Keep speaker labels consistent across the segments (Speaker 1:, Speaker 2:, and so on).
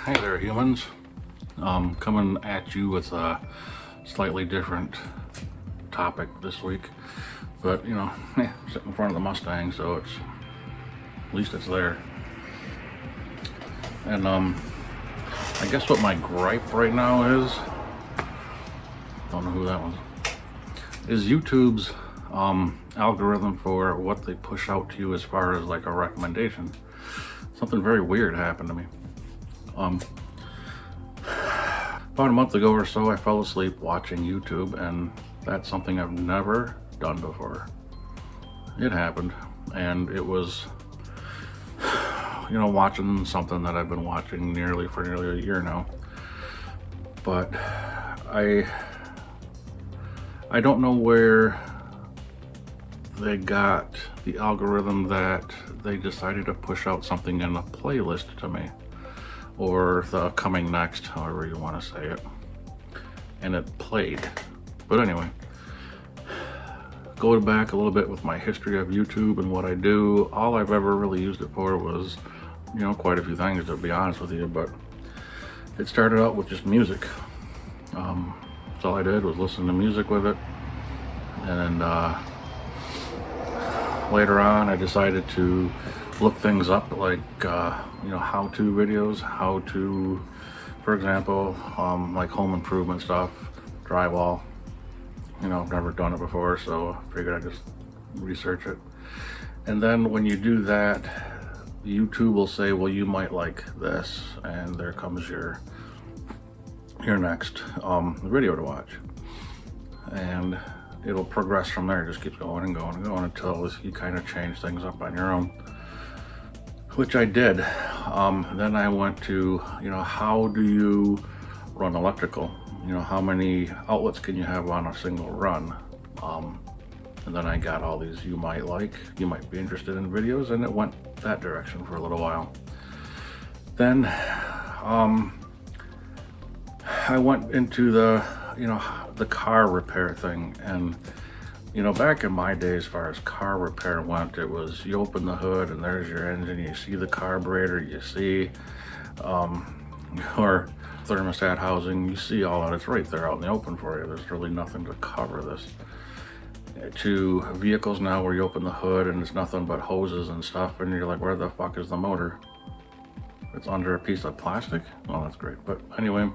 Speaker 1: Hey there, humans. Coming at you with a slightly different topic this week, but you know, sitting in front of the Mustang, so at least it's there. And I guess what my gripe right now is, don't know who that was, is YouTube's algorithm for what they push out to you as far as like a recommendation. Something very weird happened to me. About a month ago or so, I fell asleep watching YouTube, and that's something I've never done before. It happened, and it was, watching something that I've been watching for nearly a year now. But I don't know where they got the algorithm that they decided to push out something in a playlist to me, or the coming next, however you want to say it, and it played. But anyway, go back a little bit with my history of YouTube and what I do. All I've ever really used it for was, quite a few things, to be honest with you, but it started out with just music. That's all I did was listen to music with it, and later on I decided to look things up, like how-to videos, for example, like home improvement stuff, drywall. I've never done it before, so I figured I'd just research it. And then when you do that, YouTube will say, well, you might like this, and there comes your next video to watch. And it'll progress from there. It just keeps going and going and going until you kind of change things up on your own, which I did. Then I went to, how do you run electrical? How many outlets can you have on a single run? And then I got all these you might be interested in videos, and it went that direction for a little while. Then I went into the car repair thing, and back in my day, as far as car repair went, it was you open the hood and there's your engine, you see the carburetor, you see your thermostat housing, you see all that. It's right there out in the open for you. There's really nothing to cover this. To vehicles now where you open the hood and it's nothing but hoses and stuff, and you're like, where the fuck is the motor? It's under a piece of plastic? Well, that's great. But anyway,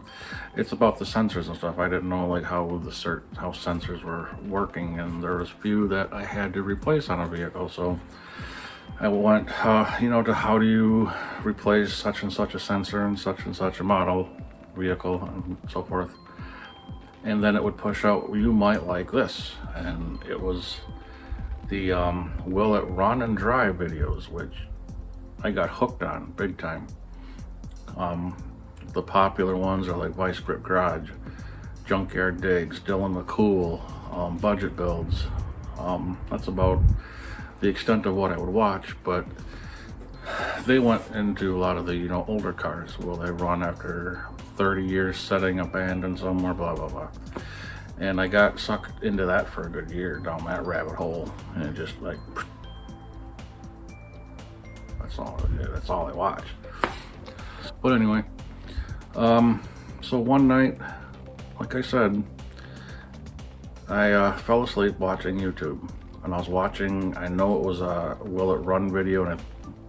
Speaker 1: it's about the sensors and stuff. I didn't know like how sensors were working, and there was a few that I had to replace on a vehicle. So I went, to how do you replace such and such a sensor in such and such a model vehicle and so forth. And then it would push out, you might like this. And it was the will it run and drive videos, which I got hooked on big time. The popular ones are like Vice Grip Garage, Junkyard Digs, Dylan McCool, Budget Builds. That's about the extent of what I would watch, but they went into a lot of the older cars. Will they run after 30 years setting abandoned somewhere, blah blah blah. And I got sucked into that for a good year, down that rabbit hole, and it just like, that's all I watched. But anyway, so one night, like I said, I fell asleep watching YouTube, and I was watching, I know it was a Will It Run video, and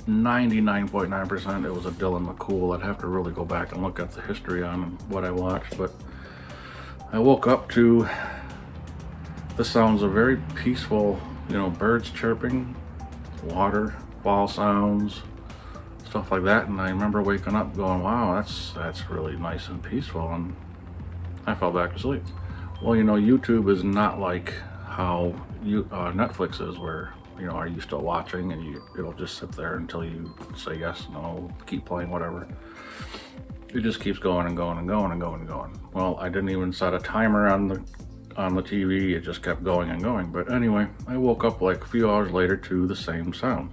Speaker 1: 99.9% it was a Dylan McCool. I'd have to really go back and look at the history on what I watched, but I woke up to the sounds of very peaceful, birds chirping, waterfall sounds, stuff like that. And I remember waking up going, wow, that's really nice and peaceful, and I fell back to sleep. Well, YouTube is not like how Netflix is, where are you still watching, and it'll just sit there until you say yes, no, keep playing, whatever. It just keeps going and going and going and going and going. Well, I didn't even set a timer on the TV. It just kept going and going. But anyway, I woke up like a few hours later to the same sound.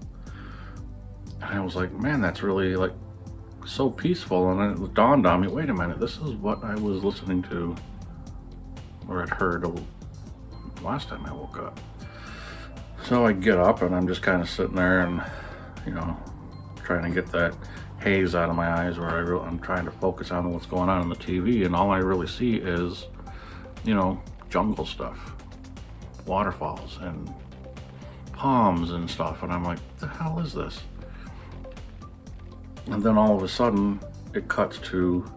Speaker 1: And I was like, man, that's really like so peaceful. And then it dawned on me, wait a minute, this is what I was listening to, or had heard last time I woke up. So I get up and I'm just kind of sitting there and, trying to get that haze out of my eyes where I'm trying to focus on what's going on the TV, and all I really see is, you know, jungle stuff, waterfalls and palms and stuff, and I'm like, the hell is this? And then all of a sudden it cuts to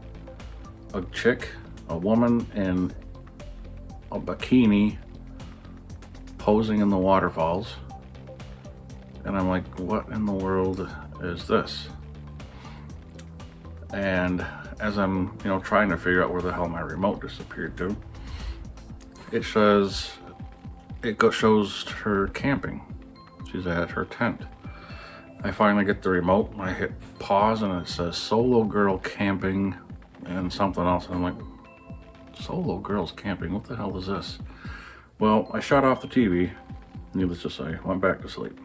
Speaker 1: a woman in a bikini posing in the waterfalls, and I'm like, what in the world is this? And as I'm, you know, trying to figure out where the hell my remote disappeared to, it shows her camping. She's at her tent. I finally get the remote, I hit pause, and it says solo girl camping and something else. And I'm like, solo girls camping, what the hell is this? Well, I shut off the TV, needless to say, went back to sleep.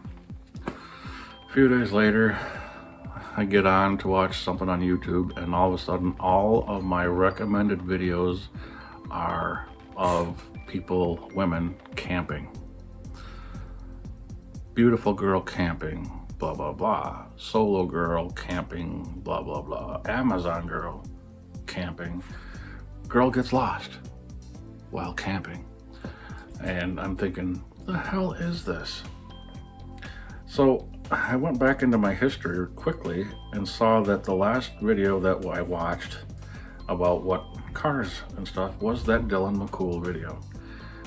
Speaker 1: A few days later, I get on to watch something on YouTube, and all of a sudden all of my recommended videos are of people, women, camping. Beautiful girl camping, blah blah blah. Solo girl camping, blah blah blah. Amazon girl camping. Girl gets lost while camping. And I'm thinking, what the hell is this? So I went back into my history quickly and saw that the last video that I watched about what cars and stuff was that Dylan McCool video.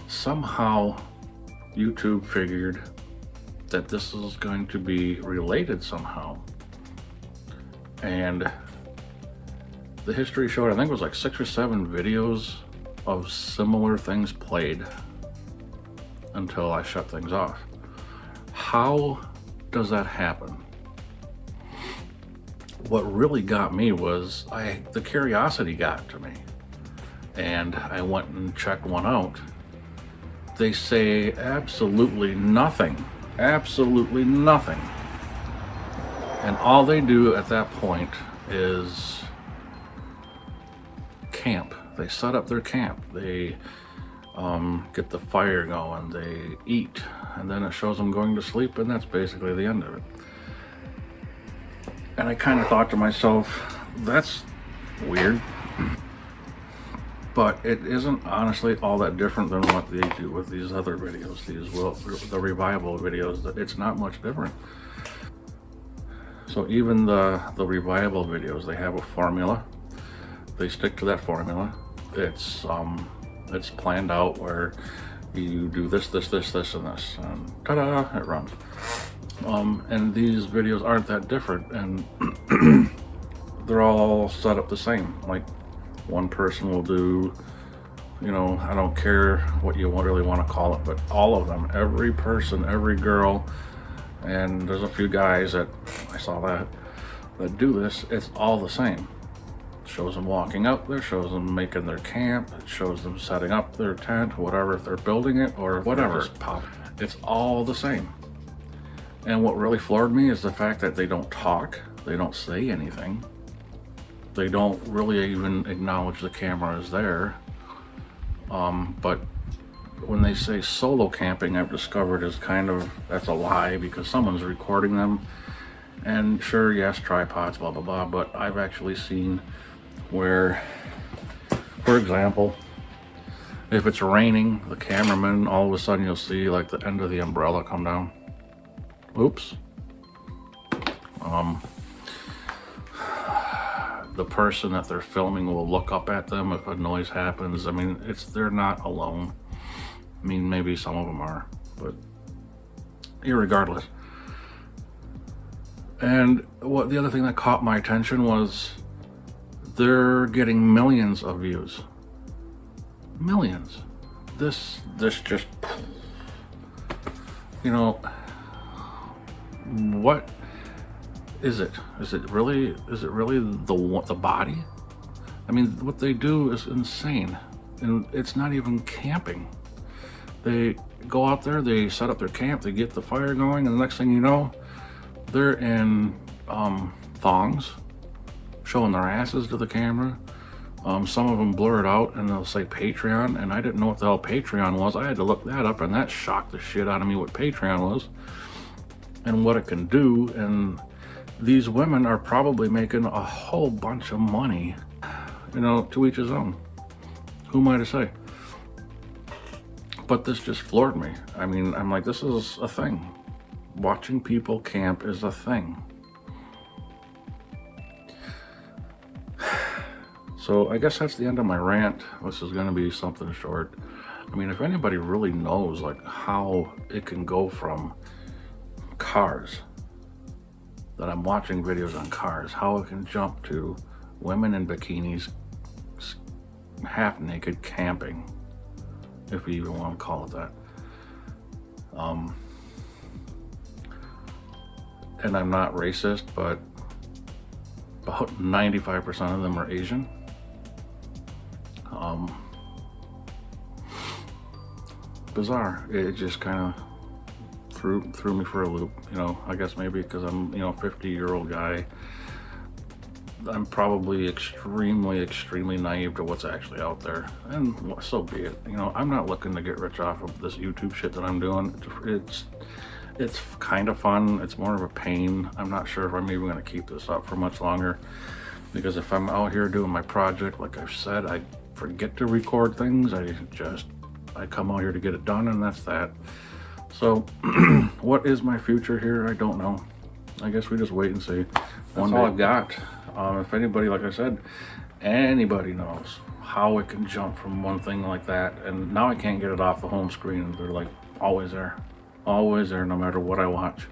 Speaker 1: Somehow YouTube figured that this is going to be related somehow. And the history showed, I think it was like 6 or 7 videos of similar things played until I shut things off. How does that happen? What really got me was the curiosity got to me, and I went and checked one out. They say absolutely nothing, and all they do at that point is camp. They set up their camp, they get the fire going, they eat, and then it shows them going to sleep, and that's basically the end of it. And I kind of thought to myself, that's weird, but it isn't honestly all that different than what they do with these other videos, the revival videos. It's not much different. So even the revival videos, they have a formula. They stick to that formula. It's planned out where you do this, and this, and ta-da, it runs. And these videos aren't that different, and they're all set up the same. Like, one person will do, you know, I don't care what you really want to call it, but all of them, every person, every girl, and there's a few guys that I saw that do this, it's all the same. Shows them walking out there, shows them making their camp, it shows them setting up their tent, whatever, if they're building it or whatever. It's all the same. And what really floored me is the fact that they don't talk, they don't say anything, they don't really even acknowledge the camera is there. But when they say solo camping, I've discovered is that's a lie, because someone's recording them. And sure, yes, tripods, blah blah blah, but I've actually seen where, for example, if it's raining, the cameraman, all of a sudden you'll see like the end of the umbrella come down. Oops. The person that they're filming will look up at them if a noise happens. I mean, they're not alone. I mean, maybe some of them are, but irregardless. And the other thing that caught my attention was they're getting millions of views. Millions. This just, you know, what is it? Is it really the body? I mean, what they do is insane, and it's not even camping. They go out there, they set up their camp, they get the fire going, and the next thing you know, they're in thongs, showing their asses to the camera. Some of them blur it out and they'll say Patreon, and I didn't know what the hell Patreon was. I had to look that up, and that shocked the shit out of me what Patreon was and what it can do. And these women are probably making a whole bunch of money. You know, to each his own. Who am I to say? But this just floored me. I mean, I'm like, this is a thing. Watching people camp is a thing. So I guess that's the end of my rant. This is going to be something short. I mean, if anybody really knows like how it can go from cars, that I'm watching videos on cars, how it can jump to women in bikinis, half naked camping, if you even want to call it that. And I'm not racist, but about 95% of them are Asian. Bizarre. It just kind of threw me for a loop. You know, I guess maybe because I'm, you know, a 50-year-old guy. I'm probably extremely naive to what's actually out there, and so be it. You know, I'm not looking to get rich off of this YouTube shit that I'm doing. It's kind of fun. It's more of a pain. I'm not sure if I'm even going to keep this up for much longer, because if I'm out here doing my project, like I've said, I forget to record things. I come out here to get it done, and that's that. So what is my future here? I don't know. I guess we just wait and see. That's all I've got. If anybody, like I said, anybody knows how it can jump from one thing like that, and now I can't get it off the home screen. They're like always there no matter what I watch.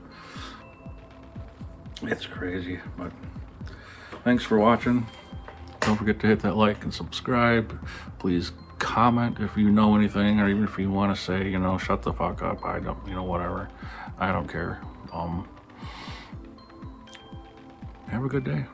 Speaker 1: It's crazy. But thanks for watching. Don't forget to hit that like and subscribe. Please comment if you know anything, or even if you want to say, you know, shut the fuck up. I don't, you know, whatever. I don't care. Have a good day.